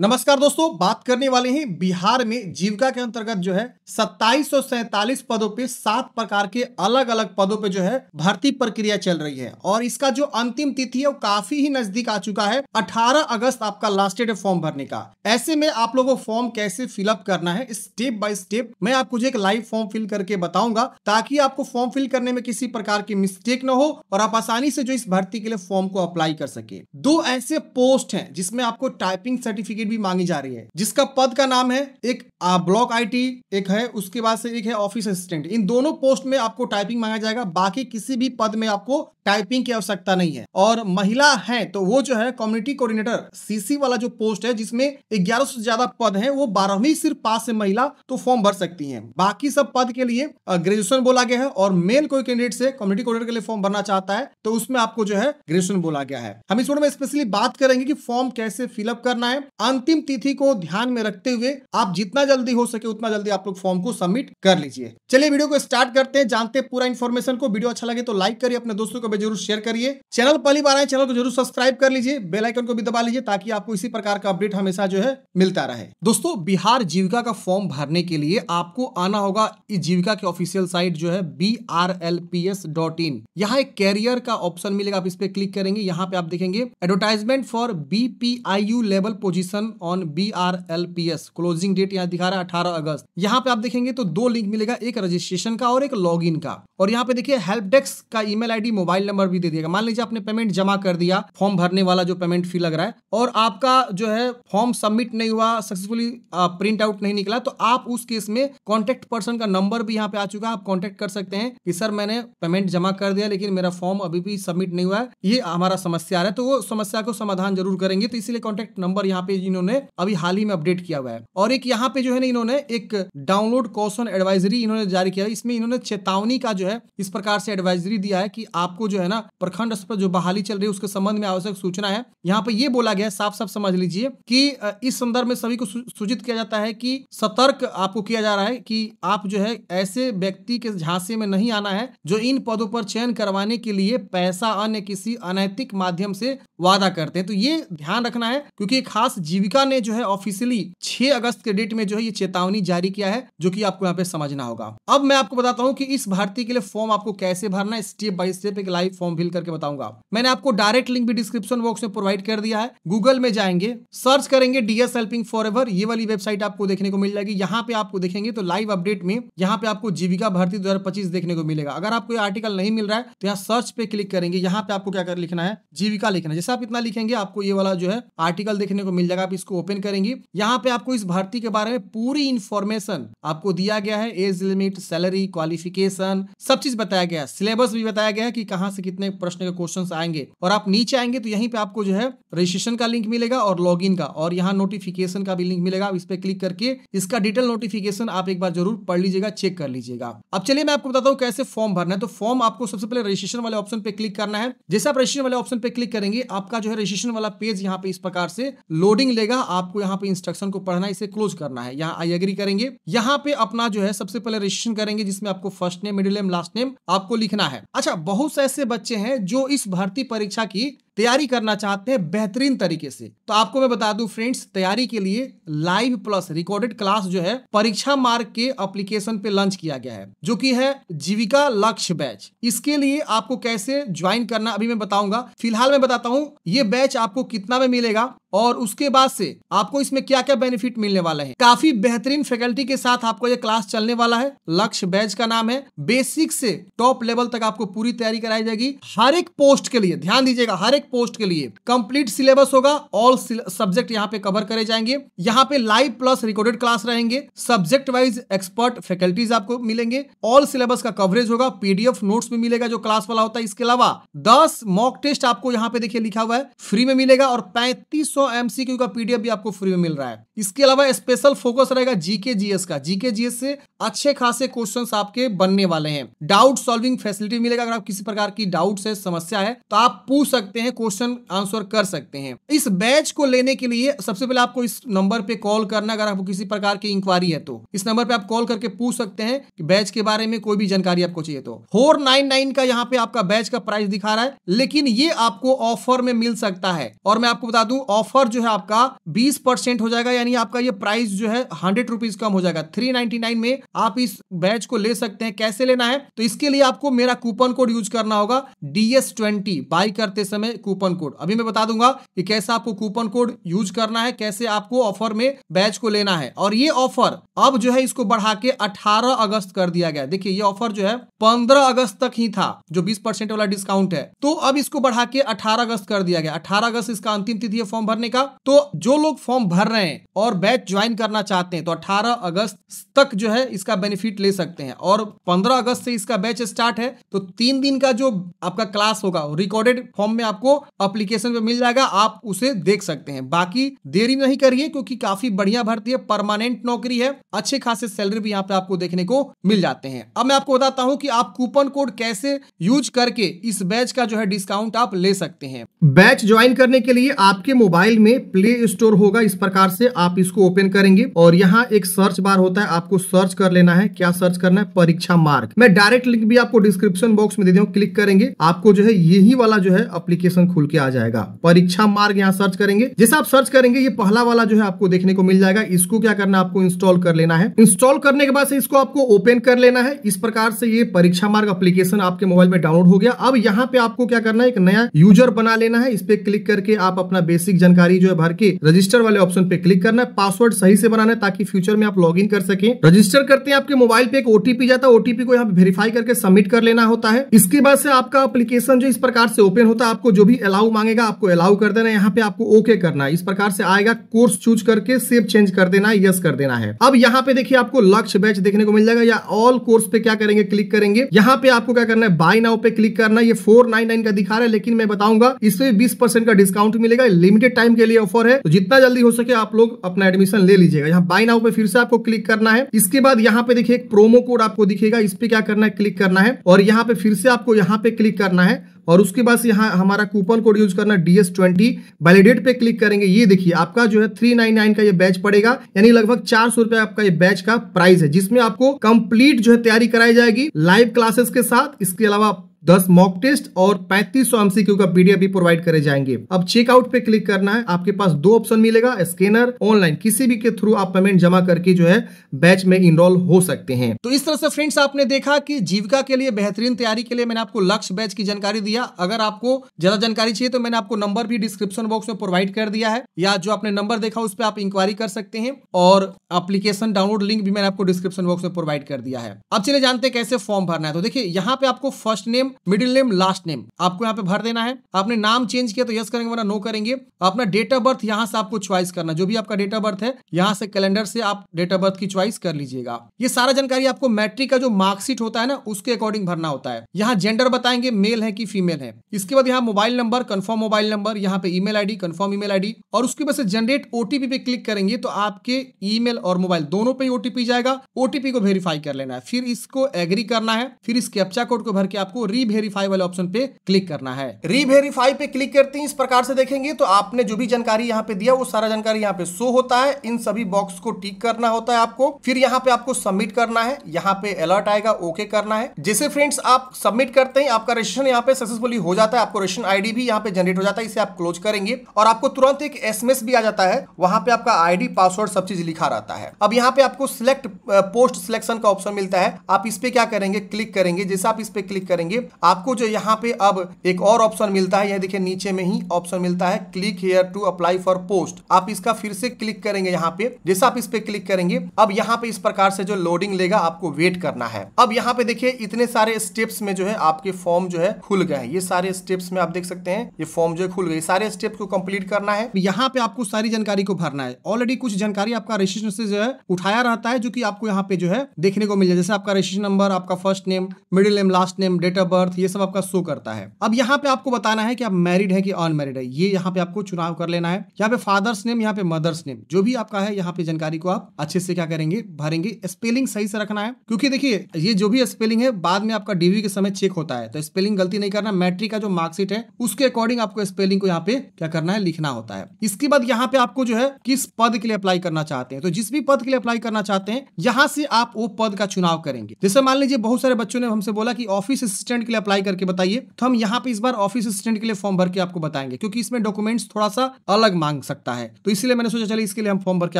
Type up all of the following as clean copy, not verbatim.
नमस्कार दोस्तों, बात करने वाले हैं बिहार में जीविका के अंतर्गत जो है 2747 पदों पे 7 प्रकार के अलग अलग पदों पे जो है भर्ती प्रक्रिया चल रही है और इसका जो अंतिम तिथि है वो काफी ही नजदीक आ चुका है। 18 अगस्त आपका लास्ट डेट है फॉर्म भरने का। ऐसे में आप लोगों को फॉर्म कैसे फिलअप करना है स्टेप बाय स्टेप मैं आपको एक लाइव फॉर्म फिल करके बताऊंगा ताकि आपको फॉर्म फिल करने में किसी प्रकार की मिस्टेक न हो और आप आसानी से जो इस भर्ती के लिए फॉर्म को अप्लाई कर सके। 2 ऐसे पोस्ट हैं जिसमें आपको टाइपिंग सर्टिफिकेट भी मांगी जा रही है, जिसका पद का नाम है एक ब्लॉक आईटी, एक है उसके बाद से एक है ऑफिस असिस्टेंट। इन दोनों पोस्ट में आपको टाइपिंग मांगा जाएगा, बाकी किसी भी पद में आपको टाइपिंग की आवश्यकता नहीं है। और महिला है तो वो जो है कम्युनिटी कोऑर्डिनेटर सीसी वाला जो पोस्ट है जिसमें 1100 से ज्यादा पद है, वो 12वीं सिर्फ पास है महिला तो फॉर्म भर सकती हैं। बाकी सब पद के लिए ग्रेजुएशन बोला गया है और मेल कोई कैंडिडेट से कम्युनिटी कोऑर्डिनेटर के लिए फॉर्म भरना चाहता है तो उसमें आपको जो है ग्रेजुएशन बोला गया है। हम इस वीडियो में स्पेशली बात करेंगे कि फॉर्म कैसे फिलअप करना है। अंतिम तिथि को ध्यान में रखते हुए आप जितना जल्दी हो सके उतना जल्दी आप लोग फॉर्म को सबमिट कर लीजिए। चलिए वीडियो को स्टार्ट करते हैं, जानते हैं पूरा इन्फॉर्मेशन को। वीडियो अच्छा लगे तो लाइक करिए, अपने दोस्तों को भी जरूर शेयर करिए। चैनल पहली बार आए चैनल को जरूर सब्सक्राइब कर लीजिए, बेल आइकन को भी दबा लीजिए ताकि आपको इसी प्रकार का अपडेट हमेशा जो है मिलता रहे। दोस्तों, बिहार जीविका का फॉर्म भरने के लिए आपको आना होगा इस जीविका के ऑफिशियल साइट जो है brlps.in। यहाँ एक कैरियर का ऑप्शन मिलेगा, आप इस पे क्लिक करेंगे। यहाँ पे आप देखेंगे advertisement for BPIU level position on BRLPS, closing date यहाँ दिखा रहा है 18 अगस्त। यहाँ पे आप देखेंगे तो 2 लिंक मिलेगा, एक रजिस्ट्रेशन का और एक लॉगिन का। और यहाँ पे देखिए हेल्प डेस्क का ईमेल आईडी मोबाइल नंबर भी दे दिएगा। मान लीजिए आपने पेमेंट जमा कर दिया, फॉर्म भरने वाला जो पेमेंट फी लग रहा है, और आपका जो है फॉर्म सबमिट नहीं हुआ, सक्सेसफुली प्रिंट आउट नहीं निकला, तो आप उस केस में कॉन्टेक्ट पर्सन का नंबर भी यहाँ पे आ चुका है। आप कॉन्टेक्ट कर सकते हैं कि सर मैंने पेमेंट जमा कर दिया लेकिन मेरा फॉर्म अभी भी सबमिट नहीं हुआ है, ये हमारा समस्या आ रहा है, तो वो समस्या को समाधान जरूर करेंगे। तो इसीलिए कॉन्टेक्ट नंबर यहाँ पे इन्होंने अभी हाल ही में अपडेट किया हुआ है। और एक यहाँ पे जो है ना इन्होंने एक डाउनलोड कॉशन एडवाइजरी इन्होंने जारी किया है। इसमें इन्होंने चेतावनी का जो है इस प्रकार से एडवाइजरी दिया है कि आपको जो है ना प्रखंड स्तर पर जो बहाली चल रही है उसके संबंध में आवश्यक सूचना है। यहाँ पे ये बोला गया है, साफ साफ समझ लीजिए कि इस संदर्भ में सभी को सूचित किया जाता है कि सतर्क आपको किया जा रहा है कि आप जो है ऐसे व्यक्ति के झांसे में नहीं आना है जो इन पदों पर चयन करवाने के लिए पैसा अन्य किसी अनैतिक माध्यम से वादा करते हैं। तो ये ध्यान रखना है क्योंकि खास जीविका ने जो है ऑफिशियली 6 अगस्त के डेट में जो है ये चेतावनी जारी किया है, जो कि आपको यहाँ पे समझना होगा। अब मैं आपको बताता हूँ कि इस भर्ती के लिए फॉर्म आपको कैसे भरना है, स्टेप बाय स्टेप एक लाइव फॉर्म फिल करके बताऊंगा। मैंने आपको डायरेक्ट लिंक भी डिस्क्रिप्शन बॉक्स में प्रोवाइड कर दिया है। गूगल में जाएंगे, सर्च करेंगे DS हेल्पिंग फॉरएवर, ये वाली वेबसाइट आपको देखने को मिल जाएगी। यहाँ पे आपको देखेंगे तो लाइव अपडेट में यहाँ पे आपको जीविका भर्ती 2025 देखने को मिलेगा। अगर आपको ये आर्टिकल नहीं मिल रहा है तो यहाँ सर्च पे क्लिक करेंगे। यहाँ पे आपको क्या कर लिखना है, जीविका लिखना है। जैसे आप इतना लिखेंगे आपको ये वाला जो है आर्टिकल देखने को मिल जाएगा। आप इसको ओपन करेंगे, यहाँ पे आपको इस भर्ती के बारे में पूरी इंफॉर्मेशन आपको दिया गया है। एज लिमिट, सैलरी, क्वालिफिकेशन, सब चीज बताया गया है। सिलेबस भी बताया गया है कि कहां से कितने प्रश्न के क्वेश्चंस आएंगे। और आप नीचे आएंगे तो यहीं पे आपको जो है रजिस्ट्रेशन का लिंक मिलेगा और लॉगिन का, और यहाँ नोटिफिकेशन का भी लिंक मिलेगा। आप इस पे क्लिक करके इसका डिटेल नोटिफिकेशन आप एक बार जरूर पढ़ लीजिएगा, चेक कर लीजिएगा। अब चलिए मैं आपको बताता हूँ कैसे फॉर्म भरना है। तो फॉर्म आपको सबसे पहले रजिस्ट्रेशन वाले ऑप्शन पे क्लिक करना है। जैसे आप रजिस्ट्रेशन वाले ऑप्शन पे क्लिक करेंगे आपका जो है रजिस्ट्रेशन वाला पेज यहाँ पे इस प्रकार से लोडिंग लेगा। आपको यहाँ पे इंस्ट्रक्शन को पढ़ना है, इसे क्लोज करना है। यहाँ आई एग्री करेंगे। यहाँ पे अपना जो है सबसे पहले रजिस्ट्रेशन करेंगे जिसमें आपको first name, middle name, last name आपको लिखना है। अच्छा, बहुत से ऐसे बच्चे हैं जो इस भर्ती परीक्षा की तैयारी करना चाहते हैं बेहतरीन तरीके से। तो आपको मैं बता दूं फ्रेंड्स, तैयारी के लिए लाइव प्लस रिकॉर्डेड क्लास जो है परीक्षा मार्ग के एप्लीकेशन पे लॉन्च किया गया है, जो कि है जीविका लक्ष्य बैच। इसके लिए आपको कैसे ज्वाइन करना अभी मैं बताऊंगा। फिलहाल मैं बताता हूं ये बैच आपको कितना में मिलेगा और उसके बाद से आपको इसमें क्या क्या बेनिफिट मिलने वाला है। काफी बेहतरीन फैकल्टी के साथ आपको ये क्लास चलने वाला है। लक्ष्य बैच का नाम है। बेसिक से टॉप लेवल तक आपको पूरी तैयारी कराई जाएगी। हर एक पोस्ट के लिए ध्यान दीजिएगा, हर एक पोस्ट के लिए कंप्लीट सिलेबस होगा। ऑल सब्जेक्ट यहाँ पे कवर करे जाएंगे। यहाँ पे लाइव प्लस रिकॉर्डेड क्लास रहेंगे। सब्जेक्ट वाइज एक्सपर्ट फैकल्टीज आपको मिलेंगे। ऑल सिलेबस का कवरेज होगा। PDF नोट्स भी मिलेगा जो क्लास वाला होता है। इसके अलावा 10 मॉक टेस्ट आपको यहाँ पे देखिए लिखा हुआ है फ्री में मिलेगा और 3500 MCQ का PDF भी आपको फ्री में मिल रहा है। इसके अलावा स्पेशल फोकस रहेगा GK GS का। GK GS से अच्छे खासे क्वेश्चंस आपके बनने वाले हैं। डाउट सॉल्विंग फैसिलिटी मिलेगा। अगर आप किसी प्रकार की डाउट से समस्या है तो आप पूछ सकते हैं हैं, क्वेश्चन आंसर कर सकते हैं। इस बैच को लेने के लिए सबसे पहले आपको इस नंबर पे कॉल करना, अगर आपको किसी प्रकार की इंक्वायरी है तो इस नंबर पे आप कॉल करके पूछ सकते हैं कि बैच के बारे में कोई भी जानकारी आपको चाहिए तो। 499 का यहाँ पे आपका बैच का प्राइस दिखा रहा है, लेकिन ये आपको ऑफर में मिल सकता है। और मैं आपको बता दूं ऑफर जो है आपका 20% हो जाएगा, यानी आपका ये प्राइस जो है 100 रुपीज कम हो जाएगा। 399 में आप इस बैच को ले सकते हैं। कैसे लेना है तो इसके लिए आपको मेरा कूपन कोड यूज करना होगा, DS20 बाई करते समय कूपन कोड। अभी मैं बता दूंगा कि कैसे आपको कूपन कोड यूज करना है, कैसे आपको ऑफर में बैच को लेना है। और ये ऑफर अब जो है इसको बढ़ा के 18 अगस्त कर दिया गया। देखिए ये ऑफर जो है 15 अगस्त तक ही था, जो 20% वाला डिस्काउंट है, तो अब इसको बढ़ा के 18 अगस्त कर दिया गया। 18 अगस्त इसका अंतिम तिथि है फॉर्म भरने का। तो जो लोग फॉर्म भर रहे हैं और बैच ज्वाइन करना चाहते हैं तो 18 अगस्त तक जो है इसका बेनिफिट ले सकते हैं। और 15 अगस्त से इसका बैच स्टार्ट है, तो 3 दिन का जो आपका क्लास होगा रिकॉर्डेड फॉर्म में आपको एप्लीकेशन पे मिल जाएगा, आप उसे देख सकते हैं। बाकी देरी नहीं करिए, क्योंकि काफी बढ़िया भर्ती है, परमानेंट नौकरी है, अच्छे खासे सैलरी भी यहाँ पे आपको देखने को मिल जाते हैं। अब मैं आपको बताता हूँ कि आप कूपन कोड कैसे यूज करके इस बैच का जो है डिस्काउंट आप ले सकते हैं। बैच ज्वाइन करने के लिए आपके मोबाइल में प्ले स्टोर होगा, इस प्रकार से आप इसको ओपन करेंगे और यहाँ एक सर्च बार होता है, आपको सर्च कर लेना है। क्या सर्च करना है? परीक्षा मार्ग। मैं डायरेक्ट लिंक भी आपको डिस्क्रिप्शन बॉक्स में दे दूं, क्लिक करेंगे आपको जो है यही वाला जो है एप्लीकेशन खुल के आ जाएगा। परीक्षा मार्ग यहाँ सर्च करेंगे, जैसे आप सर्च करेंगे ये पहला वाला जो है आपको देखने को मिल जाएगा। इसको क्या करना है? आपको इंस्टॉल कर लेना है। इंस्टॉल करने के बाद से इसको आपको ओपन कर लेना है। इस प्रकार से ये परीक्षा मार्ग एप्लीकेशन आपके मोबाइल में डाउनलोड हो गया। अब यहाँ पे आपको क्या करना है? एक नया यूजर बना लेना है। इस पे क्लिक करके आप अपना बेसिक जानकारी जो है भर के रजिस्टर वाले ऑप्शन पे क्लिक करना है। पासवर्ड सही से बनाना है ताकि फ्यूचर में आप लॉग इन कर सकें। रजिस्टर करते हैं आपके मोबाइल पे एक ओटीपी जाता है, ओटीपी को यहाँ पे वेरीफाई करके सबमिट कर लेना होता है। इसके बाद से आपका एप्लीकेशन जो इस प्रकार से ओपन होता है, आपको जो भी अलाउ मांगेगा आपको अलाउ कर देना है। यहाँ पे आपको ओके करना है। इस प्रकार से आएगा, कोर्स चूज करके सेव चेंज कर देना है, यस कर देना है। अब यहाँ पे देखिए आपको लक्ष्य बैच देखने को मिल जाएगा, या ऑल कोर्स पे क्या करेंगे? क्लिक करेंगे। यहाँ पे आपको क्या करना है? बाय नाउ पे क्लिक करना है। ये 499 का दिखा रहा है, लेकिन मैं बताऊंगा इसमें 20% का डिस्काउंट मिलेगा। लिमिटेड टाइम के लिए ऑफर है, तो जितना जल्दी हो सके आप लोग अपना एडमिशन ले लीजिएगा। यहाँ बाय नाउ पे फिर से आपको क्लिक करना है। इसके बाद यहाँ पे देखिए एक प्रोमो कोड आपको दिखेगा, इस पे क्या करना है? क्लिक करना है। और यहाँ पे फिर से आपको यहाँ पे क्लिक करना है और उसके बाद यहाँ हमारा कूपन कोड यूज करना DS20। वैलिडेट पे क्लिक करेंगे। ये देखिए आपका जो है 399 का ये बैच पड़ेगा, यानी लगभग 400 रुपए आपका ये बैच का प्राइस है, जिसमें आपको कंप्लीट जो है तैयारी कराई जाएगी लाइव क्लासेस के साथ। इसके अलावा 10 मॉक टेस्ट और 3500 MCQ का PDF भी प्रोवाइड करे जाएंगे। अब चेकआउट पे क्लिक करना है। आपके पास 2 ऑप्शन मिलेगा, स्कैनर, ऑनलाइन, किसी भी के थ्रू आप पेमेंट जमा करके जो है बैच में इनरोल हो सकते हैं। तो इस तरह से फ्रेंड्स आपने देखा कि जीविका के लिए बेहतरीन तैयारी के लिए मैंने आपको लक्ष्य बैच की जानकारी दिया। अगर आपको ज्यादा जानकारी चाहिए तो मैंने आपको नंबर भी डिस्क्रिप्शन बॉक्स में प्रोवाइड कर दिया है, या जो आपने नंबर देखा उस पर आप इंक्वायरी कर सकते हैं, और एप्लीकेशन डाउनलोड लिंक भी मैंने आपको डिस्क्रिप्शन बॉक्स में प्रोवाइड कर दिया है। अब चलिए जानते हैं कैसे फॉर्म भरना है। तो देखिए यहाँ पे आपको first name, middle name, last name आपको यहाँ पे भर देना है। आपने नाम चेंज किया तो यस करेंगे वरना नो करेंगे। अपना डेट ऑफ बर्थ यहाँ से आपको चॉइस करना, जो भी आपका डेट ऑफ बर्थ है यहाँ से कैलेंडर से आप डेट ऑफ बर्थ की चॉइस कर लीजिएगा। ये सारा जानकारी आपको मैट्रिक का जो मार्कशीट होता है ना उसके अकॉर्डिंग भरना होता है। यहाँ जेंडर बताएंगे मेल है कि फीमेल है। इसके बाद यहाँ mobile number, confirm mobile number, यहाँ पे email ID, confirm email ID, और उसके बाद से जनरेट ओटीपी पे क्लिक करेंगे तो आपके ईमेल और मोबाइल दोनों पे ओटीपी जाएगा। ओटीपी को वेरीफाई कर लेना है, फिर इसको एग्री करना है, फिर इस कैप्चा कोड को भर के आपको रीवेरीफाई वाले ऑप्शन पे क्लिक करना है। रीवेरीफाई पे क्लिक करते हैं, इस प्रकार से देखेंगे तो आपने जो भी जानकारी यहाँ पे दिया वो सारा जानकारी यहाँ पे शो होता है। इन सभी बॉक्स को टिक करना होता है आपको, फिर यहाँ पे आपको सबमिट करना है। यहाँ पे अलर्ट आएगा, ओके करना है। जैसे फ्रेंड्स आप सबमिट करते हैं आपका रजिस्ट्रेशन यहाँ पे सक्सेसफुली हो जाता है। आपको रजिस्ट्रेशन आईडी भी यहाँ पे जनरेट हो जाता है, इसे आप क्लोज करेंगे और आपको तुरंत एक SMS भी आ जाता है। वहां पे आपका आईडी, पासवर्ड सब चीज लिखा रहता है। अब यहाँ पे आपको सिलेक्ट पोस्ट सिलेक्शन का ऑप्शन मिलता है, आप इस पे क्या करेंगे? क्लिक करेंगे। जैसे आप इस पे क्लिक करेंगे आपको जो यहाँ पे अब एक और ऑप्शन मिलता है, यह देखिए नीचे में ही ऑप्शन मिलता है, click here to apply for post. आप इसका फिर से क्लिक करेंगे यहाँ पे। जैसे आप इस पे क्लिक करेंगे अब यहाँ पे इस प्रकार से जो लोडिंग लेगा आपको वेट करना है। अब यहाँ पे देखिए इतने सारे स्टेप्स में जो है आपके फॉर्म जो है खुल गए हैं। ये सारे स्टेप्स में आप देख सकते हैं ये फॉर्म जो है खुल गए। सारे स्टेप्स को कंप्लीट करना है। यहाँ पे आपको सारी जानकारी को भरना है। ऑलरेडी कुछ जानकारी आपका रजिस्ट्रेशन से जो है उठाया रहता है, जो कि आपको यहाँ पे जो है देखने को मिल जाए, जैसे आपका रजिस्ट्रेशन नंबर, आपका first name, middle name, last name, date of birth, ये सब आपका शो करता है। अब यहाँ पे आपको बताना है कि आप मैरिड है कि अनमैरिड है, ये यहाँ पे आपको चुनाव कर लेना है। यहाँ पे फादर्स नेम, यहाँ पे मदर्स नेम, जो भी आपका है यहाँ पे जानकारी को आप अच्छे से क्या करेंगे, भरेंगे। स्पेलिंग सही से रखना है, क्योंकि देखिए ये जो भी स्पेलिंग है बाद में आपका डीवी के समय चेक होता है, तो स्पेलिंग गलती नहीं करना। मैट्रिक का जो मार्कशीट है उसके अकॉर्डिंग आपको स्पेलिंग को यहाँ पे क्या करना है, लिखना होता है। इसके बाद यहाँ पे आपको जो है किस पद के लिए अप्लाई करना चाहते हैं, तो जिस भी पद के लिए अप्लाई करना चाहते हैं यहाँ से आप वो पद का चुनाव करेंगे। जैसे मान लीजिए बहुत सारे बच्चों ने हमसे बोला कि ऑफिस असिस्टेंट के लिए अप्लाई करके बताइए, तो हम यहाँ पे इस बार ऑफिस असिस्टेंट के लिए फॉर्म भर के आपको बताएंगे, क्योंकि इसमें डॉक्यूमेंट्स थोड़ा सा अलग मांग सकता है, तो इसलिए मैंने सोचा चलिए इसके लिए हम फॉर्म भर के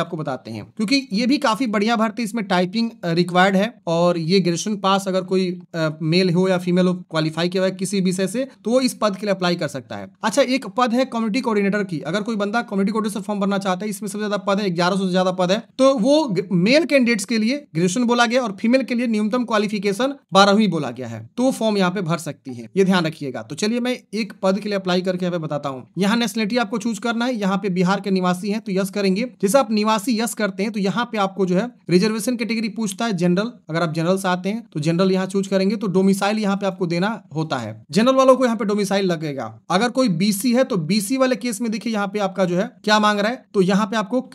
आपको बताते हैं, क्योंकि ये भी काफी बढ़िया भर्ती, इसमें टाइपिंग रिक्वायर्ड है और ये ग्रेजुएशन पास अगर कोई मेल हो या फीमेल हो, क्वालिफाई किया हुआ है किसी विषय से, तो वो इस पद के लिए अप्लाई कर सकता है। अच्छा, एक पद है कम्युनिटी कोऑर्डिनेटर की, अगर कोई बंदा कम्युनिटी कोऑर्डिनेटर से फॉर्म भरना चाहता है, इसमें सबसे ज्यादा पद है, 1100 से ज्यादा पद है, तो वो मेल कैंडिडेट्स के लिए ग्रेजुएशन बोला गया और फीमेल के लिए न्यूनतम क्वालिफिकेशन 12वीं बोला गया है, तो फॉर्म यहाँ पे भर सकती है, ये ध्यान रखिएगा। तो चलिए मैं एक पद के लिए अप्लाई करके यहाँ पे बताता हूँ। यहाँ नेशनलिटी आपको चूज करना है, यहाँ पे बिहार के निवासी हैं तो यस करेंगे। जैसे आप निवासी यस करते हैं तो यहाँ पे आपको जो है रिजर्वेशन कैटेगरी पूछता है जनरल, अगर आप जनरल से आते हैं तो जनरल यहाँ चूज करेंगे, तो डोमिसाइल यहाँ पे आपको देना होता है। जनरल वालों को यहाँ पे डोमिसाइल लगेगा। अगर कोई बीसी है तो बीसी वाले केस में देखिए यहाँ पे आपका जो है क्या मांग रहा है, तो यहाँ पे आपको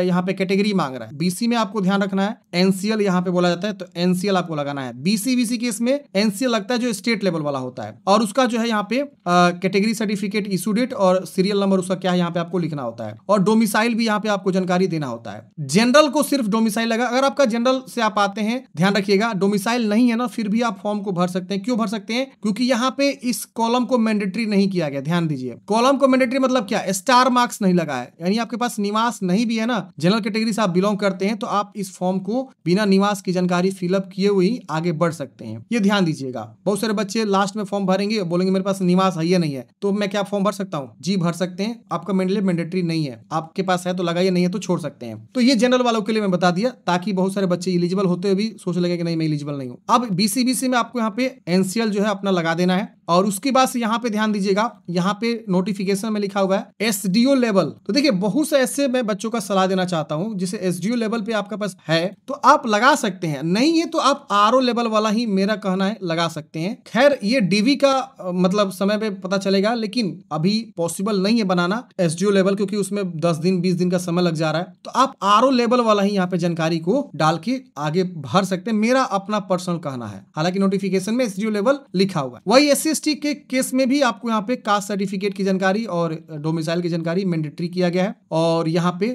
यहाँ पे कैटेगरी मांग रहा है। बीसी में आपको ध्यान रखना है एनसीएल यहाँ पे बोला जाता है, तो एनसीएल आपको लगाना है। बीसी केस में एनसीएल लगता है जो स्टेट लेवल वाला होता है, और उसका जो है यहाँ पे कैटेगरी सर्टिफिकेट इशू डेट और सीरियल नंबर उसका क्या है यहाँ पे आपको लिखना होता है, और डोमिसाइल भी यहाँ पे आपको जानकारी देना होता है। जनरल को सिर्फ डोमिसाइल लगा, अगर आपका जनरल से आप आते हैं ध्यान रखिएगा डोमिसाइल नहीं है ना, फिर भी आप फॉर्म को भर सकते हैं। क्यों भर सकते हैं, क्योंकि यहाँ पे इस कॉलम को मैंडेटरी नहीं किया गया। ध्यान दीजिए, कॉलम को मैंडेटरी मतलब क्या, स्टार मार्क्स नहीं लगा है, यानी आपके पास निवास नहीं भी है ना, जनरल कैटेगरी से आप बिलोंग करते हैं, तो आप इस फॉर्म को बिना निवास की जानकारी फिलअप किए हुए ही आगे बढ़ सकते हैं, ये ध्यान दीजिएगा। बहुत सारे बच्चे लास्ट में फॉर्म भरेंगे, बोलेंगे मेरे पास निवास है या नहीं है, तो मैं क्या फॉर्म भर सकता हूँ? जी भर सकते हैं, आपका मैंडेटरी नहीं है, आपके पास है तो लगाइए, नहीं है तो छोड़ सकते हैं। तो ये जनरल वालों के लिए मैं बता दिया, ताकि बहुत सारे बच्चे एलिजिबल होते हुए भी सोच लगे कि नहीं मैं एलिजिबल नहीं हूँ। अब बीसी में आपको यहाँ पे एनसीएल जो है अपना लगा देना है, और उसके बाद से यहाँ पे ध्यान दीजिएगा, यहाँ पे नोटिफिकेशन में लिखा हुआ है एसडीओ लेवल। तो देखिए बहुत से ऐसे मैं बच्चों का सलाह देना चाहता हूँ जिसे एसडीओ लेवल पे आपका पास है तो आप लगा सकते हैं, नहीं है तो आप आरओ लेवल वाला ही मेरा कहना है लगा सकते हैं। खैर ये डीवी का मतलब समय पे पता चलेगा, लेकिन अभी पॉसिबल नहीं है बनाना एसडीओ लेवल, क्योंकि उसमें 10 दिन 20 दिन का समय लग जा रहा है। तो आप आरओ लेवल वाला ही यहाँ पे जानकारी को डाल के आगे भर सकते हैं, मेरा अपना पर्सनल कहना है। हालांकि नोटिफिकेशन में एसडीओ लेवल लिखा हुआ है। वही एससी के केस में भी आपको यहाँ पे कास्ट सर्टिफिकेट की जानकारी और डोमिसाइल की जानकारी मैंडेटरी किया गया है, और यहाँ पे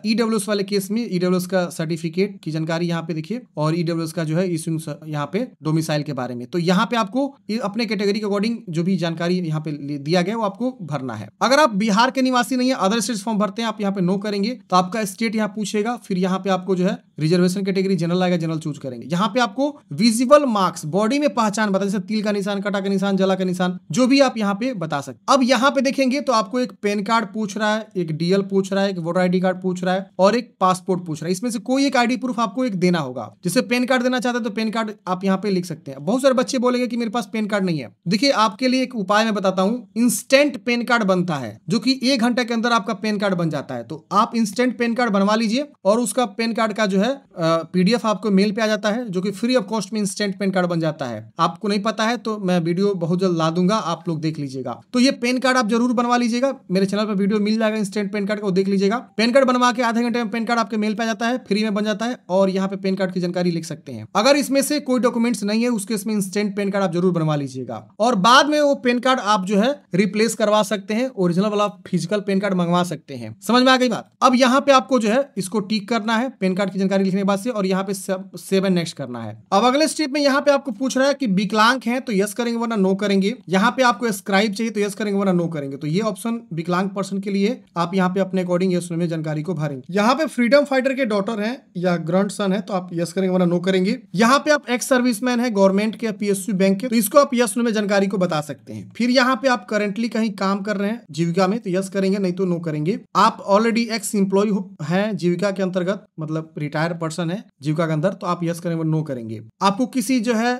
ईडब्ल्यूएस वाले केस में ईडब्ल्यूएस का सर्टिफिकेट की जानकारी यहाँ पे देखिए, और ईडब्ल्यूएस का जो है इशूइंग यहाँ पे डोमिसाइल के बारे में। तो यहाँ पे आपको अपने कैटेगरी के अकॉर्डिंग जो भी जानकारी यहाँ पे दिया गया वो आपको भरना है। अगर आप बिहार के निवासी नहीं है, अदर स्टेट फॉर्म भरते हैं, आप यहाँ पे नो करेंगे तो आपका स्टेट यहाँ पूछेगा, फिर यहाँ पे आपको जो है रिजर्वेशन कैटेगरी जनरल आएगा, जनरल चूज करेंगे। यहाँ पे आपको विजिबल मार्क्स बॉडी में पहचान बता, जैसे तिल का निशान, कटा का निशान, जला का निशान, जो भी आप यहाँ पे बता सकते। अब यहाँ पे देखेंगे तो आपको एक पेन कार्ड पूछ रहा है, एक डीएल पूछ रहा है, एक वोटर आईडी कार्ड पूछ रहा है और एक पासपोर्ट पूछ रहा है। इसमें से कोई एक आईडी प्रूफ आपको एक देना होगा। जैसे पेन कार्ड देना चाहते हैं तो पेन कार्ड आप यहाँ पे लिख सकते हैं। बहुत सारे बच्चे बोलेंगे कि मेरे पास पेन कार्ड नहीं है। देखिए आपके लिए एक उपाय मैं बताता हूँ, इंस्टेंट पेन कार्ड बनता है जो कि 1 घंटे के अंदर आपका पेन कार्ड बन जाता है। तो आप इंस्टेंट पेन कार्ड बनवा लीजिए और उसका पेन कार्ड का जो है पीडीएफ आपको मेल पे आ जाता है, जो कि फ्री ऑफ कॉस्ट में इंस्टेंट पेन कार्ड बन जाता है। आपको नहीं पता है तो मैं वीडियो बहुत जल्द ला दूंगा, आप लोग देख लीजिएगा। तो ये पेन कार्ड आप जरूर बनवा लीजिएगा, मेरे चैनल पर वीडियो मिल जाएगा इंस्टेंट पेन कार्ड का, देख लीजिएगा। पेन कार्ड बनवा के आधे घंटे में पेन कार्ड आपके मेल पे आ जाता है, फ्री में बन जाता है, और यहाँ पे पेन कार्ड की जानकारी लिख सकते हैं। अगर इसमें से कोई डॉक्यूमेंट्स नहीं है उसके इसमें इंस्टेंट पेन कार्ड आप जरूर बनवा लीजिएगा, और बाद में वो पेन कार्ड आप जो है रिप्लेस करवा सकते हैं, ओरिजिनल वाला फिजिकल पेन कार्ड मंगवा सकते हैं। समझ में आ गई बात? अब यहाँ पे आपको जो है इसको टिक करना है पेन कार्ड की जानकारी लिखने के बाद से, और यहाँ पे सेव एंड नेक्स्ट करना है। अब अगले स्टेप में यहाँ पे आपको पूछ रहा है कि विकलांग है तो यस करेंगे वरना नो करेंगे। यहाँ पे आपको स्क्राइब चाहिए तो यस करेंगे वरना नो करेंगे। तो ये ऑप्शन विकलांग पर्सन के लिए, आप यहाँ पे अपने अकॉर्डिंग यस में जानकारी को भरेंगे। यहाँ पे फ्रीडम फाइटर के डॉटर हैं या ग्रैंड सन है तो आप यस करेंगे वरना नो करेंगे। यहाँ पे आप एक्स सर्विसमैन है गवर्नमेंट के, पीएसयू बैंक के, तो इसको आप यस में जानकारी को बता सकते हैं। फिर यहाँ पे आप करेंटली कहीं काम कर रहे हैं जीविका में तो यस करेंगे, नहीं तो नो करेंगे। आप ऑलरेडी एक्स एम्प्लॉय है जीविका के अंतर्गत, मतलब रिटायर्ड पर्सन है जीविका के अंदर, तो आप यस करेंगे नो करेंगे। आपको किसी जो है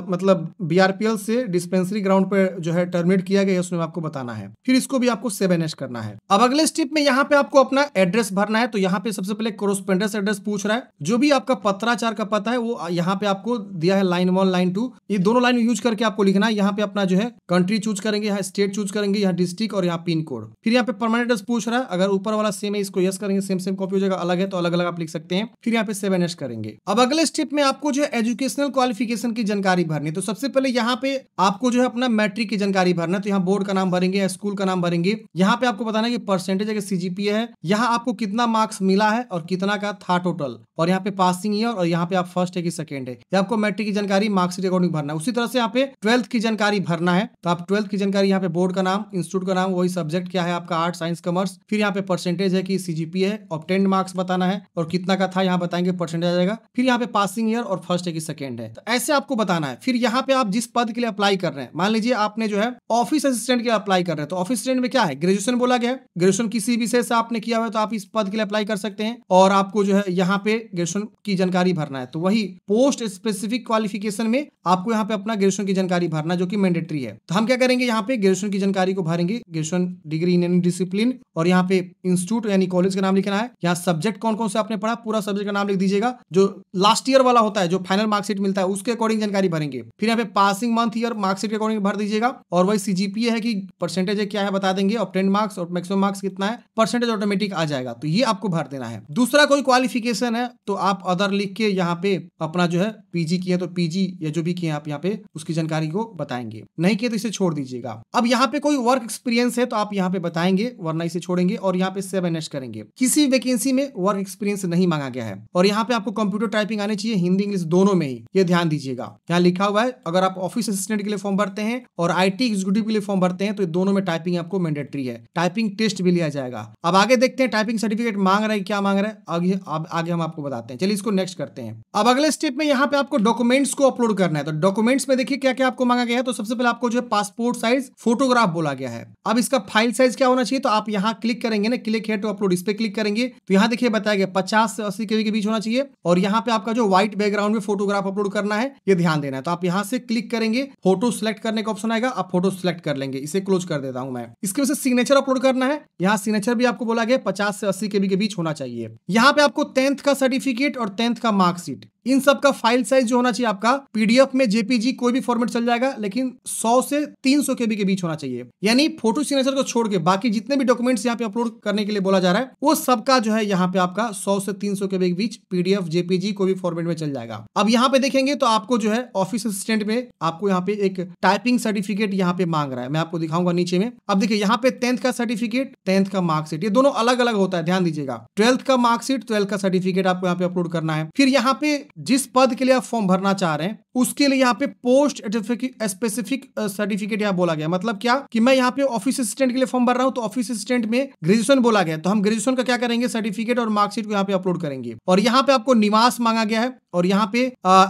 मतलब बीआरपीएल से डिस्पेंसरी वैकेंसी ग्राउंड पे जो है टर्मिनेट किया गया उसमें आपको बताना है। फिर इसको भी आपको 7H करना है। अब अगले स्टेप में यहाँ पे आपको अपना एड्रेस भरना है। तो यहाँ पे सबसे पहले कोरेस्पोंडेंस एड्रेस पूछ रहा है। जो भी आपका पत्राचार का पता है वो यहाँ पे आपको दिया है लाइन 1 लाइन 2, ये दोनों लाइन यूज करके आपको लिखना है। यहाँ पे अपना जो है कंट्री चूज करेंगे, यहाँ स्टेट चूज करेंगे, यहाँ डिस्ट्रिक्ट और यहाँ पिन कोड। फिर यहाँ पे परमानेंट एड्रेस पूछ रहा है, अगर ऊपर वाला सेम है इसको यस करेंगे, सेम कॉपी हो जाएगा, अलग है तो अलग अलग आप लिख सकते हैं। फिर यहाँ पे 7H करेंगे। अब अगले स्टेप में आपको जो है एजुकेशनल क्वालिफिकेशन की जानकारी भरनी है। तो सबसे पहले यहाँ पे आपको जो है अपना मैट्रिक की जानकारी भरना है। तो यहाँ बोर्ड का नाम भरेंगे या स्कूल का नाम भरेंगे। यहाँ पे आपको बताना है कि परसेंटेज अगर CGPA है, यहाँ आपको कितना मार्क्स मिला है और कितना का था टोटल, और यहाँ पे पासिंग ईयर और यहाँ पे आप फर्स्ट है कि सेकंड है। ये आपको मैट्रिक की जानकारी मार्क्स के अकॉर्डिंग भरना है। उसी तरह से यहाँ पे 12th की जानकारी भरना है। तो आप 12th की जानकारी यहाँ पे बोर्ड का नाम, इंस्टीट्यूट का नाम, वही सब्जेक्ट क्या है आपका, आर्ट साइंस कॉमर्स, फिर यहाँ पे परसेंटेज है कि CGPA है, ऑब्टेन्ड मार्क्स बताना है और कितना का था यहाँ बताएंगे, परसेंटेज आ जाएगा। फिर यहाँ पे पासिंग ईयर और फर्स्ट है कि सेकंड है, तो ऐसे आपको बताना है। फिर यहाँ पे आप जिस पद के लिए अप्लाई कर रहे हैं, मान लीजिए आपने जो है ऑफिस असिस्टेंट के लिए अप्लाई कर रहे हैं, तो ऑफिस असिस्टेंट में क्या है, ग्रेजुएशन बोला गया है। ग्रेजुएशन किसी विषय से आपने किया हुआ है तो आप इस पद के लिए अप्लाई कर सकते हैं। और आपको जो है यहाँ पे ग्रेजुएशन की जानकारी भरना है। तो वही पोस्ट स्पेसिफिक क्वालिफिकेशन में आपको यहाँ पे अपना ग्रेजुएशन की जानकारी भरना जो कि मैंडेटरी है। तो हम क्या करेंगे, यहाँ पे ग्रेजुएशन की जानकारी को भरेंगे, graduation degree in any discipline, और यहाँ पे इंस्टीट्यूट यानी कॉलेज का नाम लिखना है। यहाँ सब्जेक्ट कौन कौन से आपने पढ़ा, पूरा सब्जेक्ट का नाम लिख दीजिएगा। जो लास्ट ईयर वाला होता है, जो फाइनल मार्कशीट मिलता है, उसके अकॉर्डिंग जानकारी भरेंगे। फिर यहाँ पे पासिंग मंथ ईयर मार्कशीट के अकॉर्डिंग भर दीजिएगा। और वही CGPA है कि परसेंटेज है क्या है बता देंगे, ऑब्टेन्ड मार्क्स और मैक्सिमम मार्क्स कितना है, परसेंटेज ऑटोमेटिक आ जाएगा। तो ये आपको भर देना है। दूसरा कोई क्वालिफिकेशन है तो आप अदर लिख के यहाँ पे अपना जो है PG किए तो PG या जो भी किए आप यहाँ पे उसकी जानकारी को बताएंगे, नहीं किए तो इसे छोड़ दीजिएगा। अब यहाँ पे कोई वर्क एक्सपीरियंस है तो आप यहाँ पे बताएंगे, वरना इसे छोड़ेंगे। और यहाँ पे 7H करेंगे। किसी वैकेंसी में वर्क एक्सपीरियंस नहीं मांगा गया है। और यहाँ पे आपको कंप्यूटर टाइपिंग आनी चाहिए, हिंदी इंग्लिश दोनों में ही, ये ध्यान दीजिएगा। यहाँ लिखा हुआ है अगर आप ऑफिस असिस्टेंट के लिए फॉर्म भरते हैं और IT एग्जीक्यूटिव के लिए फॉर्म भरते हैं तो दोनों में टाइपिंग आपको मैंडेटरी है। टाइपिंग टेस्ट भी लिया जाएगा। अब आगे देखते हैं टाइपिंग सर्टिफिकेट मांग रहा है क्या मांग रहा है, आगे हम आपको बताते हैं। चलिए इसको नेक्स्ट करते हैं। अब अगले स्टेप में यहाँ पे आपको डॉक्यूमेंट्स को अपलोड करना है। तो डॉक्यूमेंट्स में देखिए क्या क्या आपको मांगा गया है। तो सबसे पहले आपको जो है पासपोर्ट साइज फोटोग्राफ बोला गया है। अब इसका फाइल साइज क्या होना चाहिए, तो आप यहाँ क्लिक करेंगे ना, क्लिक है टू अपलोड, इस पे क्लिक करेंगे तो यहाँ देखिए बताया गया 50 से 80 KB के बीच होना चाहिए। और यहाँ पे आपका जो व्हाइट बैकग्राउंड में फोटोग्राफ अपलोड करना है, ये ध्यान देना है। तो आप यहाँ से क्लिक करेंगे, फोटो सिलेक्ट करने का ऑप्शन आएगा, आप फोटो सिलेक्ट कर लेंगे। इसे क्लोज कर देता हूं मैं। इसके वजह से सिग्नेचर अपलोड करना है। यहाँ सिग्नेचर भी आपको बोला गया 50 से 80 KB के बीच होना चाहिए। यहाँ पे आपको 10th का सर्टिफिकेट और 10th का मार्कशीट, इन सब का फाइल साइज जो होना चाहिए आपका PDF में, JPG कोई भी फॉर्मेट चल जाएगा, लेकिन 100 से 300 KB के बीच होना चाहिए। यानी फोटो सिग्नेचर को छोड़ के बाकी जितने भी डॉक्यूमेंट्स यहाँ पे अपलोड करने के लिए बोला जा रहा है वो सबका जो है यहाँ पे आपका 100 से 300 KB के बीच PDF JPG कोई भी फॉर्मेट में चल जाएगा। अब यहाँ पे देखेंगे तो आपको जो है ऑफिस असिस्टेंट में आपको यहाँ पे एक टाइपिंग सर्टिफिकेट यहाँ पे मांग रहा है, मैं आपको दिखाऊंगा नीचे में। अब देखिए यहाँ पे 10th का सर्टिफिकेट, 10th का मार्कशीट, ये दोनों अलग अलग होता है, ध्यान दीजिएगा। 12th का मार्कशीट, 12th का सर्टिफिकेट आपको यहाँ पे अपलोड करना है। फिर यहाँ पे जिस पद के लिए आप फॉर्म भरना चाह रहे हैं उसके लिए यहाँ पे पोस्ट स्पेसिफिक सर्टिफिकेट यहाँ बोला गया। मतलब क्या कि मैं यहाँ पे ऑफिस असिस्टेंट के लिए फॉर्म भर रहा हूँ तो ऑफिस असिस्टेंट में ग्रेजुएशन बोला गया, तो हम ग्रेजुएशन का क्या करेंगे, सर्टिफिकेट और मार्कशीट को यहाँ पे अपलोड करेंगे। और यहाँ पे आपको निवास मांगा गया है और यहाँ पे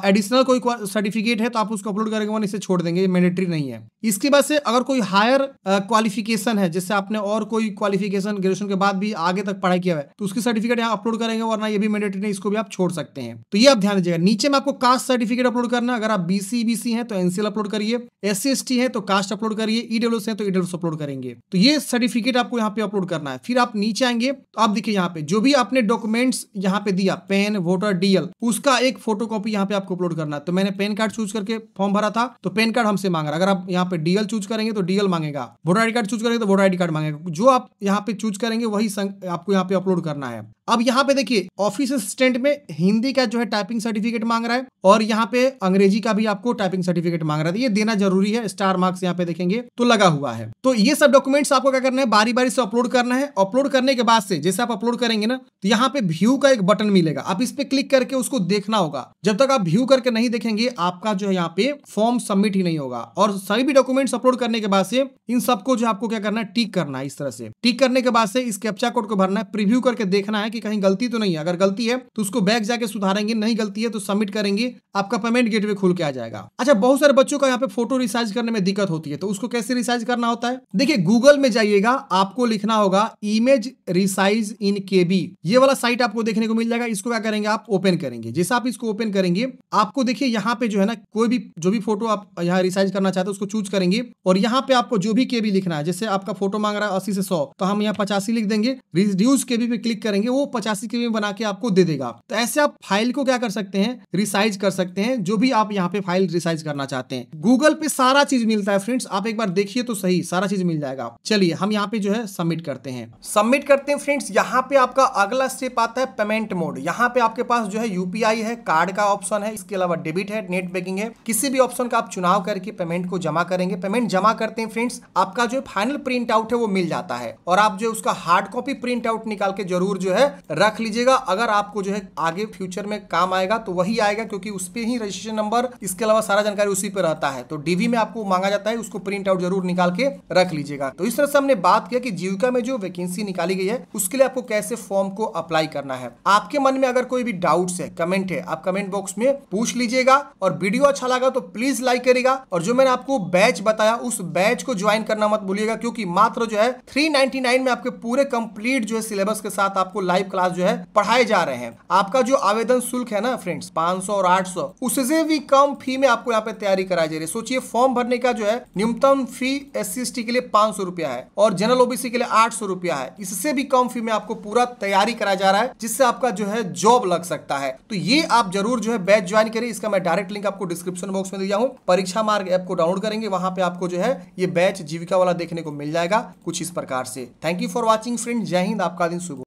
एडिशनल कोई सर्टिफिकेट है तो आप उसको अपलोड करेंगे, इसे छोड़ देंगे, मैंडेटरी नहीं है। इसके बाद से अगर कोई हायर क्वालिफिकेशन है, जैसे आपने और कोई क्वालिफिकेशन ग्रेजुएशन के बाद भी आगे तक पढ़ाई किया है तो उसकी सर्टिफिकेट यहाँ अपलोड करेंगे, वरना ये भी मैंडेटरी नहीं, इसको भी आप छोड़ सकते हैं। तो ये आप ध्यान दीजिएगा। नीचे में आपको कास्ट सर्टिफिकेट अपलोड करना, अगर आप BC हैं तो NCL अपलोड करिए, SC ST है तो कास्ट अपलोड करिए, EWS है तो EWS अपलोड करेंगे। तो ये सर्टिफिकेट आपको यहाँ पे अपलोड करना है। फिर आप नीचे आएंगे तो आप देखिए यहाँ पे जो भी आपने डॉक्यूमेंट्स यहाँ पे दिया, पेन, वोटर, DL, उसका एक फोटोकॉपी यहाँ पे आपको अपलोड करना है। तो मैंने पेन कार्ड चूज करके फॉर्म भरा था तो पेन कार्ड हमसे मांग रहा है। अगर आप यहाँ पे DL चूज करेंगे तो DL मांगेगा, वोटर ID कार्ड चूज करेंगे तो वोटर ID कार्ड मांगेगा। जो आप यहाँ पे चूज करेंगे वही आपको यहाँ पे अपलोड करना है। अब यहाँ पे देखिए ऑफिस असिस्टेंट में हिंदी का जो है टाइपिंग सर्टिफिकेट मांग रहा है और यहाँ पे अंग्रेजी का भी आपको टाइपिंग सर्टिफिकेट मांग रहा है। ये देना जरूरी है, स्टार मार्क्स यहाँ पे देखेंगे तो लगा हुआ है। तो ये सब डॉक्यूमेंट्स आपको क्या करना है, बारी बारी से अपलोड करना है। अपलोड करने के बाद से जैसे आप अपलोड करेंगे ना तो यहाँ पे व्यू का एक बटन मिलेगा, आप इस पे क्लिक करके उसको देखना होगा। जब तक आप व्यू करके नहीं देखेंगे आपका जो है यहाँ पे फॉर्म सबमिट ही नहीं होगा। और सभी भी डॉक्यूमेंट्स अपलोड करने के बाद से इन सबको जो आपको क्या करना है, टिक करना है। इस तरह से टिक करने के बाद से इस कैप्चा कोड को भरना है, प्रीव्यू करके देखना है कि कि कहीं गलती तो नहीं है। अगर गलती है तो उसको बैक जाके सुधारेंगे, नहीं गलती है तो सबमिट करेंगे, आपका पेमेंट गेटवे खुल के आ जाएगा। अच्छा, बहुत सारे बच्चों का यहाँ पे फोटो रिसाइज करने में दिक्कत होती है, तो उसको कैसे रिसाइज करना होता है? देखिए, गूगल में जाइएगा, आपको लिखना होगा इमेज रिसाइज इन केबी, ये वाला साइट आपको देखने को मिल जाएगा। इसको क्या करेंगे, आप ओपन करेंगे। जैसे आप इसको ओपन करेंगे, आपको देखिए यहाँ पे जो है ना, कोई भी जो भी फोटो आप यहाँ रिसाइज करना चाहते हैं उसको चूज करेंगे, और यहाँ पे आपको जो भी केबी लिखना है, जैसे आपका फोटो मांग रहा है 80 से 100, तो हम यहाँ 85 लिख देंगे। रिड्यूस केबी पे क्लिक करेंगे, वो 85 केबी बना के आपको दे देगा। तो ऐसे आप फाइल को क्या कर सकते हैं, रिसाइज कर सकते हैं, जो भी आप यहाँ पे फाइल रिसाइज करना चाहते हैं। गूगल पे सारा चीज मिलता है फ्रेंड्स, आप एक बार देखिए तो सही, सारा चीज मिल जाएगा। चलिए हम यहाँ पे जो है सबमिट करते हैं। सबमिट करते हैं फ्रेंड्स। यहाँ पे आपका अगला स्टेप आता है पेमेंट मोड। यहाँ पे आपके पास जो है यूपीआई है, कार्ड का ऑप्शन है, इसके अलावा डेबिट है, नेट बैंकिंग है। किसी भी ऑप्शन का आप चुनाव करके पेमेंट को जमा करेंगे। पेमेंट जमा करते हैं फ्रेंड्स, आपका जो फाइनल प्रिंट आउट है वो मिल जाता है, और आप जो उसका हार्ड कॉपी प्रिंट आउट निकाल के जरूर जो है रख लीजिएगा। अगर आपको जो है आगे फ्यूचर में काम आएगा तो वही आएगा, क्योंकि उस पे ही रजिस्ट्रेशन नंबर, इसके अलावा सारा जानकारी उसी पे रहता है। तो डीवी में आपको मांगा जाता है, उसको प्रिंट आउट जरूर निकाल के रख लीजिएगा। तो इस तरह से हमने बात किया कि जीविका में जो वैकेंसी निकाली गई है उसके लिए आपको कैसे फॉर्म को अप्लाई करना है। आपके मन में अगर कोई भी डाउट्स है, कमेंट है, आप कमेंट बॉक्स में पूछ लीजिएगा। और वीडियो अच्छा लगा तो प्लीज लाइक करिएगा, और जो मैंने आपको बैच बताया उस बैच को ज्वाइन करना मत भूलिएगा, क्योंकि मात्र जो है 399 में आपके पूरे कंप्लीट जो है सिलेबस के साथ आपको लाइव क्लास जो है पढ़ाए जा रहे हैं। आपका जो आवेदन शुल्क है ना फ्रेंड्स 500 और 800, उससे भी कम फी में आपको यहाँ पे तैयारी कराई जा रही है। सोचिए, फॉर्म भरने का जो है न्यूनतम फी SC/ST के लिए 500 रुपया है और जनरल OBC के लिए 800 रुपया है। इससे भी कम फी में आपको पूरा तैयारी कराया जा रहा है, जिससे आपका जो है जॉब लग सकता है। तो ये आप जरूर जो है बैच ज्वाइन करें। इसका मैं डायरेक्ट लिंक आपको डिस्क्रिप्शन बॉक्स में दिया हूं। परीक्षा मार्ग ऐप को डाउनलोड करेंगे, वहां पे आपको जो है ये बैच जीविका वाला देखने को मिल जाएगा कुछ इस प्रकार से। Thank you for watching friend. जय हिंद, आपका दिन शुभ हो।